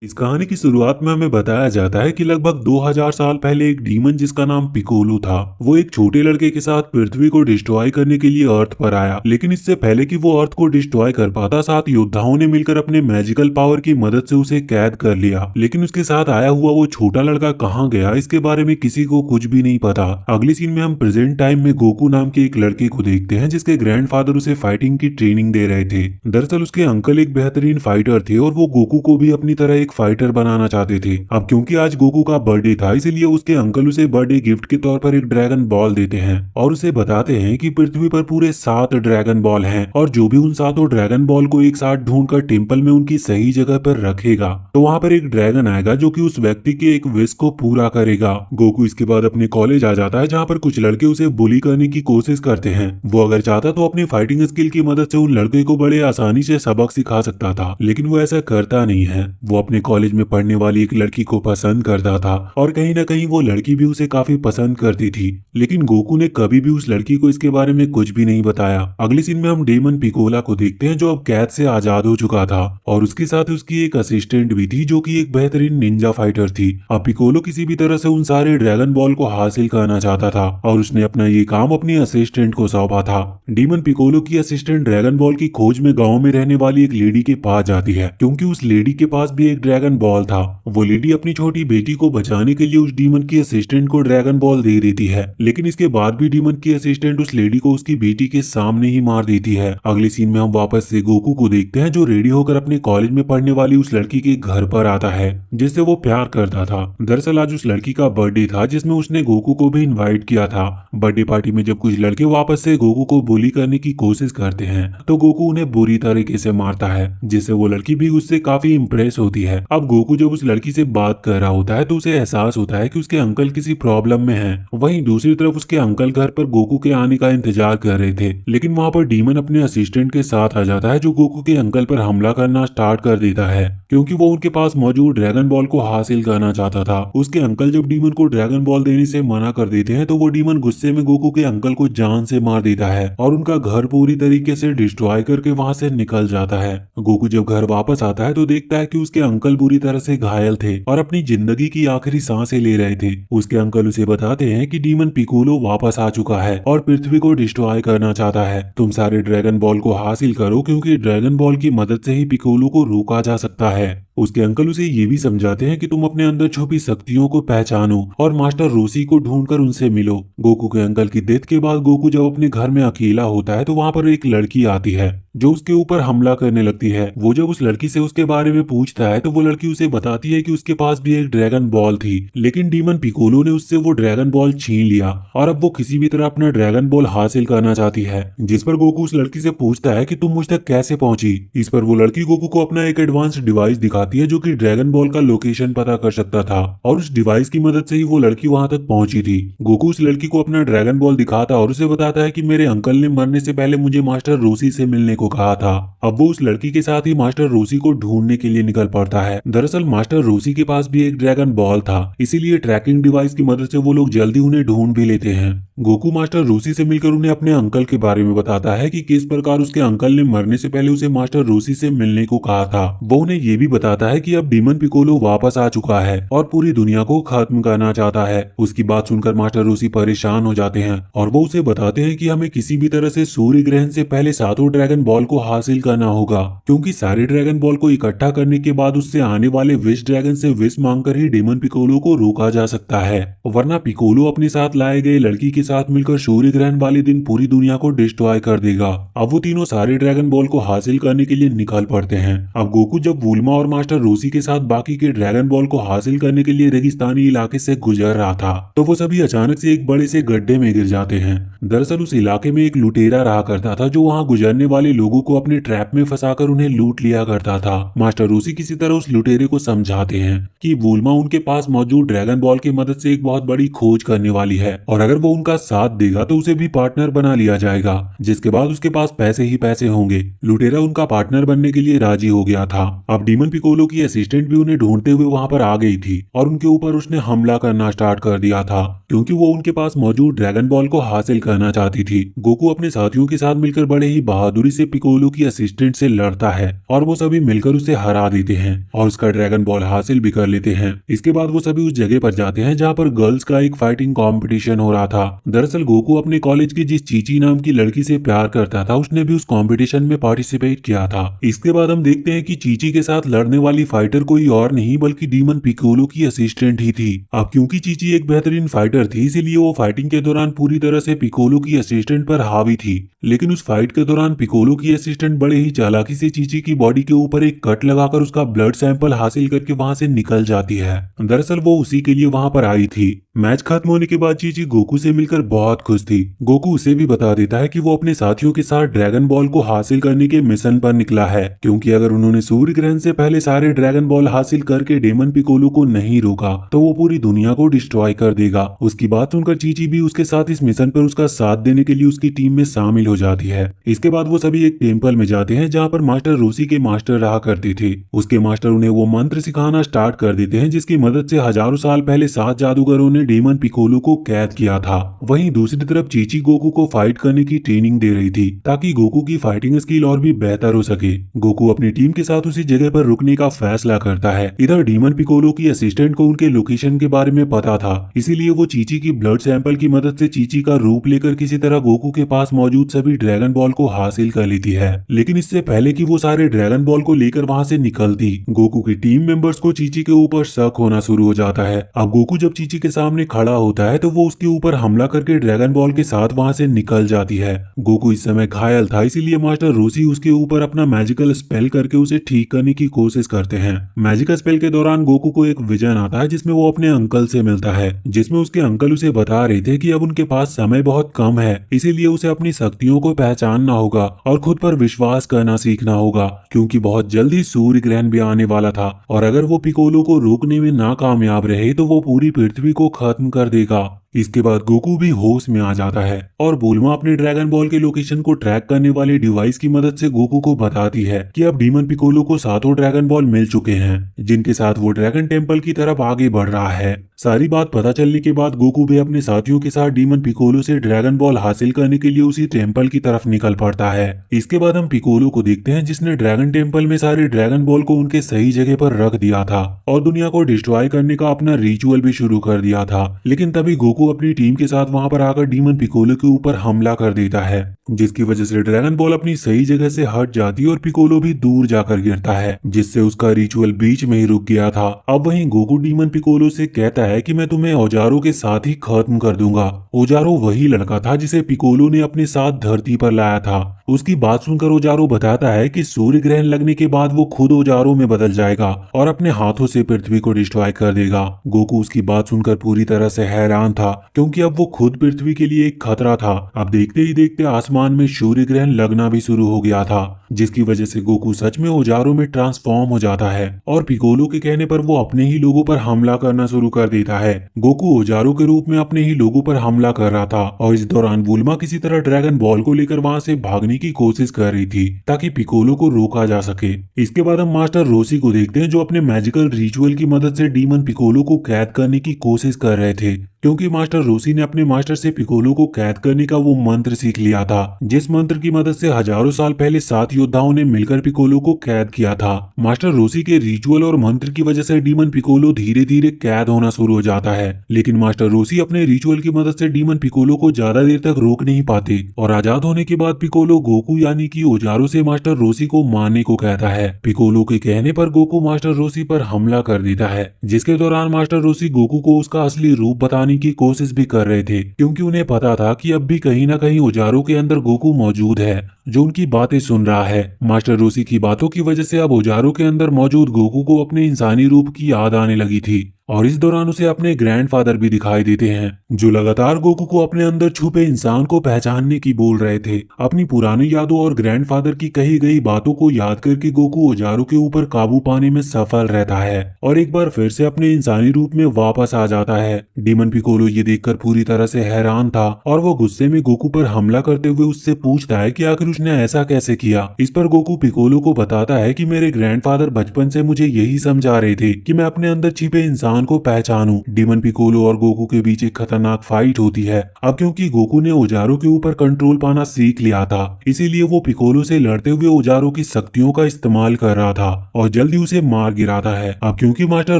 इस कहानी की शुरुआत में हमें बताया जाता है कि लगभग 2000 साल पहले एक डीमन जिसका नाम पिकोलो था, वो एक छोटे लड़के के साथ पृथ्वी को डिस्ट्रॉय करने के लिए अर्थ पर आया। लेकिन इससे पहले कि वो अर्थ को डिस्ट्रॉय कर पाता, 7 योद्धाओं ने मिलकर अपने मैजिकल पावर की मदद से उसे कैद कर लिया। लेकिन उसके साथ आया हुआ वो छोटा लड़का कहाँ गया, इसके बारे में किसी को कुछ भी नहीं पता। अगली सीन में हम प्रेजेंट टाइम में गोकू नाम के एक लड़के को देखते हैं जिसके ग्रैंडफादर उसे फाइटिंग की ट्रेनिंग दे रहे थे। दरअसल उसके अंकल एक बेहतरीन फाइटर थे और वो गोकू को भी अपनी तरह एक फाइटर बनाना चाहते थे। अब क्योंकि आज गोकू का बर्थडे था, इसीलिए उसके अंकल उसे बर्थडे गिफ्ट के तौर पर एक ड्रैगन बॉल देते हैं और उसे बताते हैं कि पृथ्वी पर पूरे 7 ड्रैगन बॉल हैं और जो भी उन 7 ड्रैगन बॉल को एक साथ ढूंढकर टेम्पल में उनकी सही जगह पर रखेगा तो वहाँ पर एक ड्रैगन आएगा जो कि उस व्यक्ति के एक विश को पूरा करेगा। गोकू इसके बाद अपने कॉलेज आ जाता है जहाँ पर कुछ लड़के उसे बुली करने की कोशिश करते हैं। वो अगर चाहता तो अपनी फाइटिंग स्किल की मदद से उन लड़के को बड़े आसानी से सबक सिखा सकता था, लेकिन वो ऐसा करता नहीं है। वो अपने कॉलेज में पढ़ने वाली एक लड़की को पसंद करता था और कहीं ना कहीं वो लड़की भी उसे काफी पसंद करती थी, लेकिन गोकू ने कभी भी उस लड़की को इसके बारे में कुछ भी नहीं बताया। अगली सीन में हम डेमन पिकोला को देखते हैं जो अब कैद से आजाद हो चुका था और उसके साथ उसकी एक असिस्टेंट भी थी जो कि एक बेहतरीन निंजा फाइटर थी। अब पिकोलो किसी भी तरह से उन सारे ड्रैगन बॉल को हासिल करना चाहता था और उसने अपना ये काम अपनी असिस्टेंट को सौंपा था। डीमन पिकोलो की असिस्टेंट ड्रैगन बॉल की खोज में गांव में रहने वाली एक लेडी के पास जाती है क्योंकि उस लेडी के पास भी एक ड्रैगन बॉल था। वो लेडी अपनी छोटी बेटी को बचाने के लिए उस डीमन की असिस्टेंट को ड्रैगन बॉल दे देती है, लेकिन इसके बाद भी डीमन की असिस्टेंट उस लेडी को उसकी बेटी के सामने ही मार देती है। अगली सीन में हम वापस से गोकू को देखते हैं जो रेडी होकर अपने कॉलेज में पढ़ने वाली उस लड़की के घर पर आता है जिससे वो प्यार करता था। दरअसल आज उस लड़की का बर्थडे था जिसमें उसने गोकू को भी इनवाइट किया था। बर्थडे पार्टी में जब कुछ लड़के वापस से गोकू को बुली करने की कोशिश करते हैं तो गोकू उन्हें बुरी तरीके से मारता है जिससे वो लड़की भी उससे काफी इम्प्रेस होती है। अब गोकू जब उस लड़की से बात कर रहा होता है तो उसे एहसास होता है कि उसके अंकल किसी प्रॉब्लम में हैं। वहीं दूसरी तरफ उसके अंकल घर पर गोकू के आने का इंतजार कर रहे थे, लेकिन वहां पर डीमन अपने असिस्टेंट के साथ आ जाता है जो गोकू के अंकल पर हमला करना स्टार्ट कर देता है क्योंकि वो उनके पास मौजूद ड्रैगन बॉल को हासिल करना चाहता था। उसके अंकल जब डीमन को ड्रैगन बॉल देने से मना कर देते हैं तो वो डीमन गुस्से में गोकू के अंकल को जान से मार देता है और उनका घर पूरी तरीके से डिस्ट्रॉय करके वहां से निकल जाता है। गोकू जब घर वापस आता है तो देखता है कि उसके अंकल बुरी तरह से घायल थे और अपनी जिंदगी की आखिरी सांसें ले रहे थे। उसके अंकल उसे बताते हैं कि डीमन पिकोलो वापस आ चुका है और पृथ्वी को डिस्ट्रॉय करना चाहता है। तुम सारे ड्रैगन बॉल को हासिल करो क्योंकि ड्रैगन बॉल की मदद से ही पिकोलो को रोका जा सकता है। उसके अंकल उसे ये भी समझाते हैं कि तुम अपने अंदर छुपी शक्तियों को पहचानो और मास्टर रोसी को ढूंढकर उनसे मिलो। गोकू के अंकल की डेथ के बाद गोकू जब अपने घर में अकेला होता है तो वहाँ पर एक लड़की आती है जो उसके ऊपर हमला करने लगती है। वो जब उस लड़की से उसके बारे में पूछता है तो वो लड़की उसे बताती है कि उसके पास भी एक ड्रैगन बॉल थी, लेकिन डीमन पिकोलो ने उससे वो ड्रैगन बॉल छीन लिया और अब वो किसी भी तरह अपना ड्रैगन बॉल हासिल करना चाहती है। जिस पर गोकू उस लड़की से पूछता है कि तुम मुझ तक कैसे पहुंची। इस पर वो लड़की गोकू को अपना एक एडवांस डिवाइस दिखाती है जो कि ड्रैगन बॉल का लोकेशन पता कर सकता था और उस डिवाइस की मदद से ही वो लड़की वहां तक पहुंची थी। गोकू उस लड़की को अपना ड्रैगन बॉल दिखाता और उसे बताता है कि मेरे अंकल ने मरने से पहले मुझे मास्टर रोसी से मिलने को कहा था। अब वो उस लड़की के साथ ही मास्टर रोसी को ढूंढने के लिए निकल पड़ता है। दरअसल मास्टर रोसी के पास भी एक ड्रैगन बॉल था, इसीलिए ट्रैकिंग डिवाइस की मदद से वो लोग जल्दी उन्हें ढूंढ भी लेते हैं। गोकू मास्टर रोसी से मिलकर उन्हें अपने अंकल के बारे में बताता है कि किस प्रकार उसके अंकल ने मरने से पहले उसे मास्टर रोसी से मिलने को कहा था। वो उन्हें ये भी बताता है कि अब डीमन पिकोलो वापस आ चुका है और पूरी दुनिया को खत्म करना चाहता है। उसकी बात सुनकर मास्टर रोसी परेशान हो जाते हैं और वो उसे बताते हैं कि हमें किसी भी तरह से सूर्य ग्रहण से पहले 7 ड्रैगन बॉल को हासिल करना होगा क्योंकि सारे ड्रैगन बॉल को इकट्ठा करने के बाद उससे आने वाले विश ड्रैगन से विश मांगकर ही डीमन पिकोलो को रोका जा सकता है, वरना पिकोलो अपने साथ लाए गए लड़की के साथ मिलकर सूर्य ग्रहण वाले दिन पूरी दुनिया को डिस्ट्रॉय कर देगा। अब वो तीनों सारे ड्रैगन बॉल को हासिल करने के लिए निकल पड़ते हैं। अब गोकू जब वुल्मा और मास्टर रोसी के साथ बाकी के ड्रैगन बॉल को हासिल करने के लिए रेगिस्तानी इलाके से गुजर रहा था तो वो सभी अचानक से एक बड़े से गड्ढे में गिर जाते हैं। दरअसल उस इलाके में एक लुटेरा रहा करता था जो वहाँ गुजरने वाले लोगों को अपने ट्रैप में फंसाकर उन्हें लूट लिया करता था। मास्टर रोसी किसी तरह उस लुटेरे को समझाते हैं कि वुल्मा उनके पास मौजूद ड्रैगन बॉल की मदद से एक बहुत बड़ी खोज करने वाली है और अगर वो उनका साथ देगा तो उसे भी पार्टनर बना लिया जाएगा, जिसके बाद उसके पास पैसे ही पैसे होंगे। लुटेरा उनका पार्टनर बनने के लिए राजी हो गया था। अब डीमन पिकोलो पिकोलो की असिस्टेंट भी उन्हें ढूंढते हुए वहां पर आ गई थी और उनके ऊपर उसने हमला करना स्टार्ट कर दिया था, क्योंकि वो उनके पास मौजूद ड्रैगन बॉल को हासिल करना चाहती थी। गोकू अपने साथियों के साथ मिलकर बड़े ही बहादुरी से पिकोलो की असिस्टेंट से लड़ता है और वो सभी मिलकर उसे हरा देते हैं और उसका ड्रैगन बॉल हासिल भी कर लेते हैं। इसके बाद वो सभी उस जगह पर जाते हैं जहाँ पर गर्ल्स का एक फाइटिंग कंपटीशन हो रहा था। दरअसल गोकू अपने कॉलेज की जिस चीची नाम की लड़की से प्यार करता था, उसने भी उस कंपटीशन में पार्टिसिपेट किया था। इसके बाद हम देखते हैं कि चीची के साथ लड़ने वाली फाइटर कोई और नहीं बल्कि डीमन पिकोलो की असिस्टेंट ही थी। अब क्योंकि चीची एक बेहतरीन फाइटर थी, इसीलिए वो फाइटिंग के दौरान पूरी तरह से पिकोलो की असिस्टेंट पर हावी थी। लेकिन उस फाइट के दौरान पिकोलो की असिस्टेंट बड़े ही चालाकी से चीची की बॉडी के ऊपर एक कट लगाकर उसका ब्लड सैंपल हासिल करके वहां से निकल जाती है। दरअसल वो उसी के लिए वहां पर आई थी। मैच खत्म होने के बाद चीची गोकू से मिलकर बहुत खुश थी। गोकू उसे भी बता देता है कि वो अपने साथियों के साथ ड्रैगन बॉल को हासिल करने के मिशन पर निकला है, क्योंकि अगर उन्होंने सूर्य ग्रहण से पहले सारे ड्रैगन बॉल हासिल करके डेमन पिकोलो को नहीं रोका तो वो पूरी दुनिया को डिस्ट्रॉय कर देगा। उसकी बात सुनकर चीची भी उसके साथ इस मिशन पर उसका साथ देने के लिए उसकी टीम में शामिल हो जाती है। इसके बाद वो सभी एक टेम्पल में जाते हैं जहाँ पर मास्टर रोसी के मास्टर रहा करते थे। उसके मास्टर उन्हें वो मंत्र सिखाना स्टार्ट कर देते हैं जिसकी मदद से हजारों साल पहले 7 जादूगरों ने डेमन पिकोलो को कैद किया था। वहीं दूसरी तरफ चीची गोकू को फाइट करने की ट्रेनिंग दे रही थी ताकि गोकू की फाइटिंग स्किल और भी बेहतर हो सके। गोकू अपनी टीम के साथ उसी जगह पर रुकने का फैसला करता है। इधर डीमन पिकोलो की असिस्टेंट को उनके लोकेशन के बारे में पता था, इसीलिए वो चीची की ब्लड सैंपल की मदद से चीची का रूप लेकर किसी तरह गोकू के पास मौजूद सभी ड्रैगन बॉल को हासिल कर लेती है। लेकिन इससे पहले कि वो सारे ड्रैगन बॉल को लेकर वहां से निकलती, गोकू की टीम मेंबर्स को चीची के ऊपर शक होना शुरू हो जाता है। अब गोकू जब चीची के सामने खड़ा होता है तो वो उसके ऊपर हमला करके ड्रैगन बॉल के साथ वहां से निकल जाती है। गोकू इस समय घायल था, इसीलिए मास्टर रोसी उसके ऊपर अपना मैजिकल स्पेल करके उसे ठीक करने की कोशिश करते हैं। मैजिकल स्पेल के दौरान गोकू को एक विजन आता है जिसमें वो अपने अंकल से मिलता है, जिसमें उसके अंकल उसे बता रहे थे कि अब उनके पास समय बहुत कम है, इसीलिए उसे अपनी शक्तियों को पहचानना होगा और खुद पर विश्वास करना सीखना होगा, क्योंकि बहुत जल्दी सूर्य ग्रहण भी आने वाला था और अगर वो पिकोलो को रोकने में नाकामयाब रहे तो वो पूरी पृथ्वी को खत्म कर देगा। इसके बाद गोकू भी होश में आ जाता है और बुल्मा अपने ड्रैगन बॉल के लोकेशन को ट्रैक करने वाले डिवाइस की मदद से गोकू को बताती है कि अब डीमन पिकोलो को 7 ड्रैगन बॉल मिल चुके हैं, जिनके साथ वो ड्रैगन टेम्पल की तरफ आगे बढ़ रहा है। सारी बात पता चलने के बाद गोकू भी अपने साथियों के साथ डीमन पिकोलो से ड्रैगन बॉल हासिल करने के लिए उसी टेम्पल की तरफ निकल पड़ता है। इसके बाद हम पिकोलो को देखते हैं जिसने ड्रैगन टेम्पल में सारे ड्रैगन बॉल को उनके सही जगह पर रख दिया था और दुनिया को डिस्ट्रॉय करने का अपना रिचुअल भी शुरू कर दिया था। लेकिन तभी गोकू अपनी टीम के साथ वहां पर आकर डीमन पिकोलो के ऊपर हमला कर देता है, जिसकी वजह से ड्रैगन बॉल अपनी सही जगह से हट जाती है और पिकोलो भी दूर जाकर गिरता है, जिससे उसका रिचुअल बीच में ही रुक गया था। अब वहीं गोकू डीमन पिकोलो से कहता है कि मैं तुम्हें औजारों के साथ ही खत्म कर दूंगा। ओजारो वही लड़का था जिसे पिकोलो ने अपने साथ धरती पर लाया था। उसकी बात सुनकर ओजारो बताता है कि सूर्य ग्रहण लगने के बाद वो खुद ओजारो में बदल जाएगा और अपने हाथों से पृथ्वी को डिस्ट्रॉय कर देगा। गोकू उसकी बात सुनकर पूरी तरह से हैरान था, क्योंकि अब वो खुद पृथ्वी के लिए एक खतरा था। अब देखते ही देखते आसमान में सूर्य ग्रहण लगना भी शुरू हो गया था, जिसकी वजह से गोकू सच में ओजारो में ट्रांसफॉर्म हो जाता है और पिकोलो के कहने पर वो अपने ही लोगों पर हमला करना शुरू कर देता है। गोकू ओजारो के रूप में अपने ही लोगों पर हमला कर रहा था और इस दौरान बुल्मा किसी तरह ड्रैगन बॉल को लेकर वहां से भागने की कोशिश कर रही थी ताकि पिकोलो को रोका जा सके। इसके बाद हम मास्टर रोसी को देखते हैं जो अपने मैजिकल रिचुअल की मदद से डीमन पिकोलो को कैद करने की कोशिश कर रहे थे, क्योंकि मास्टर रोसी ने अपने मास्टर से पिकोलो को कैद करने का वो मंत्र सीख लिया था, जिस मंत्र की मदद से हजारों साल पहले 7 योद्धाओं ने मिलकर पिकोलो को कैद किया था। मास्टर रोसी के रिचुअल और मंत्र की वजह से डीमन पिकोलो धीरे धीरे कैद होना शुरू हो जाता है, लेकिन मास्टर रोसी अपने रिचुअल की मदद से डीमन पिकोलो को ज्यादा देर तक रोक नहीं पाते और आजाद होने के बाद पिकोलो गोकू यानी कि ओजारो से मास्टर रोसी को मारने को कहता है। पिकोलो के कहने पर गोकू मास्टर रोसी पर हमला कर देता है, जिसके दौरान मास्टर रोसी गोकू को उसका असली रूप बताने की कोशिश भी कर रहे थे, क्योंकि उन्हें पता था कि अब भी कहीं ना कहीं ओजारो के अंदर गोकू मौजूद है जो उनकी बातें सुन रहा है। मास्टर रोसी की बातों की वजह से अब ओजारो के अंदर मौजूद गोकू को अपने इंसानी रूप की याद आने लगी थी और इस दौरान उसे अपने ग्रैंडफादर भी दिखाई देते हैं, जो लगातार गोकू को अपने अंदर छुपे इंसान को पहचानने की बोल रहे थे। अपनी पुरानी यादों और ग्रैंडफादर की कही गई बातों को याद करके गोकू ओजारो के ऊपर काबू पाने में सफल रहता है और एक बार फिर से अपने इंसानी रूप में वापस आ जाता है। डीमन पिकोलो ये देखकर पूरी तरह से हैरान था और वो गुस्से में गोकू पर हमला करते हुए उससे पूछता है कि आखिर उसने ऐसा कैसे किया। इस पर गोकू पिकोलो को बताता है कि मेरे ग्रैंडफादर बचपन से मुझे यही समझा रहे थे कि मैं अपने अंदर छिपे इंसान को पहचानूं। डीमन पिकोलो और गोकू के बीच एक खतरनाक फाइट होती है। अब क्योंकि गोकू ने ओजारो के ऊपर कंट्रोल पाना सीख लिया था, इसीलिए वो पिकोलो से लड़ते हुए ओजारो की शक्तियों का इस्तेमाल कर रहा था और जल्दी उसे मार गिराता है। अब क्योंकि मास्टर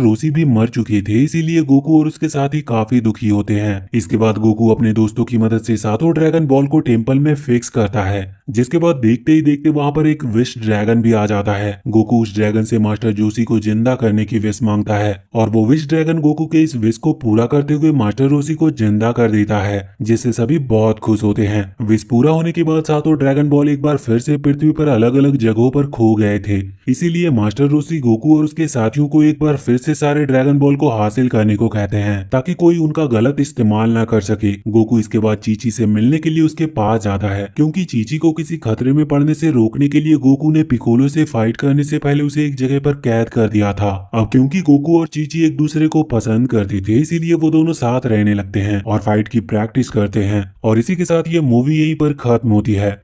रोसी भी मर चुके थे, इसीलिए गोकू और उसके साथी काफी दुखी होते हैं। इसके बाद गोकू अपने दोस्तों की मदद से सातों ड्रैगन बॉल को टेम्पल में फिक्स करता है, जिसके बाद देखते ही देखते वहां पर एक विश ड्रैगन भी आ जाता है। गोकू उस ड्रैगन से मास्टर जोशी को जिंदा करने की विश मांगता है और वो विश ड्रैगन गोकू के इस विश को पूरा करते हुए मास्टर रोशी को जिंदा कर देता है, जिससे सभी बहुत खुश होते हैं। विश पूरा होने के बाद सातों ड्रैगन बॉल एक बार फिर से पृथ्वी पर अलग अलग जगहों पर खो गए थे, इसीलिए मास्टर रोशी गोकू और उसके साथियों को एक बार फिर से सारे ड्रैगन बॉल को हासिल करने को कहते हैं ताकि कोई उनका गलत इस्तेमाल न कर सके। गोकू इसके बाद चीची से मिलने के लिए उसके पास जाता है, क्योंकि चीची को किसी खतरे में पड़ने से रोकने के लिए गोकू ने पिकोलो से फाइट करने से पहले उसे एक जगह पर कैद कर दिया था। अब क्योंकि गोकू और चीची एक दूसरे को पसंद करते थे, इसीलिए वो दोनों साथ रहने लगते हैं और फाइट की प्रैक्टिस करते हैं और इसी के साथ ये मूवी यहीं पर खत्म होती है।